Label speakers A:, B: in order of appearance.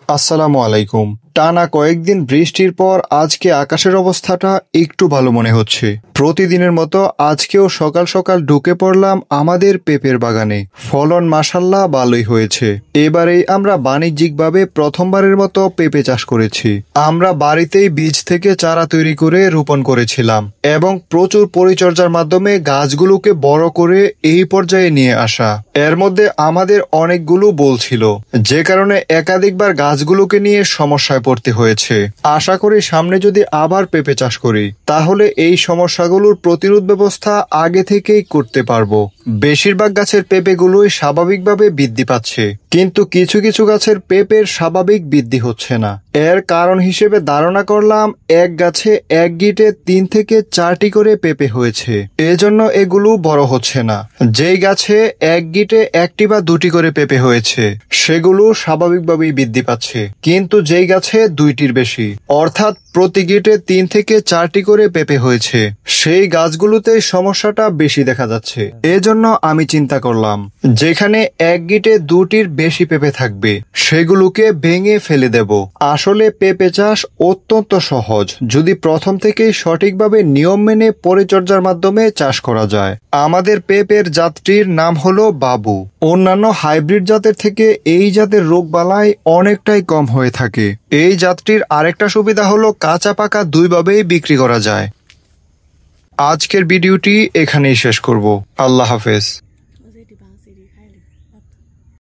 A: আসসালামু আলাইকুম। টানা কয়েকদিন বৃষ্টির পর আজকে আকাশের অবস্থাটা একটু ভালো মনে হচ্ছে। প্রতিদিনের মতো আজকেও সকাল সকাল ঢুকে পড়লাম আমাদের পেঁপের বাগানে। ফলন মাশাআল্লাহ ভালোই হয়েছে। এবারেই আমরা বাণিজ্যিকভাবে প্রথমবারের মতো পেঁপে চাষ করেছি। আমরা বাড়িতেই বীজ থেকে চারা তৈরি করে রোপণ করেছিলাম এবং প্রচুর পরিচর্যার মাধ্যমে গাছগুলোকে বড় করে এই পর্যায়ে নিয়ে আসা। এর মধ্যে আমাদের অনেকগুলো বোল ছিল, যে কারণে একাধিকবার গাছগুলোকে নিয়ে সমস্যায় পড়তে হয়েছে। আশা করি সামনে যদি আবার পেঁপে চাষ করি তাহলে এই সমস্যাগুলোর প্রতিরোধ ব্যবস্থা আগে থেকেই করতে পারবো। বেশিরভাগ গাছের পেঁপেগুলোই স্বাভাবিকভাবে বৃদ্ধি পাচ্ছে, কিন্তু কিছু কিছু গাছের পেঁপের স্বাভাবিক বৃদ্ধি হচ্ছে না। এর কারণ হিসেবে ধারণা করলাম এক গাছে এক গিটে 3 থেকে 4টি করে পেঁপে হয়েছে, এজন্য এগুলো বড় হচ্ছে না। যেই গাছে এক গিটে 1টি বা 2টি করে পেঁপে হয়েছে সেগুলো স্বাভাবিকভাবেই বৃদ্ধি পাচ্ছে, কিন্তু যেই গাছে 2টির বেশি অর্থাৎ প্রতি গিটে 3 থেকে 4টি করে পেঁপে হয়েছে সেই গাছগুলোতে সমস্যাটা বেশি দেখা যাচ্ছে। এজন্য আমি চিন্তা করলাম যেখানে এক গিটে 2টির বেশি পেঁপে থাকবে সেগুলোকে ভেঙে ফেলে দেব। আসলে পেঁপে চাষ অত্যন্ত সহজ যদি প্রথম থেকেই সঠিকভাবে নিয়ম মেনে পরিচর্যার মাধ্যমে চাষ করা যায়। আমাদের পেঁপের জাতটির নাম হলো বাবু। অন্যান্য হাইব্রিড জাতের থেকে এই জাতের রোগবালাই অনেকটাই কম হয়ে থাকে। এই জাতটির আরেকটা সুবিধা হলো কাঁচা পাকা দুইভাবেই বিক্রি করা যায়। আজকের ভিডিওটি এখানেই শেষ করব। আল্লাহ হাফেজ।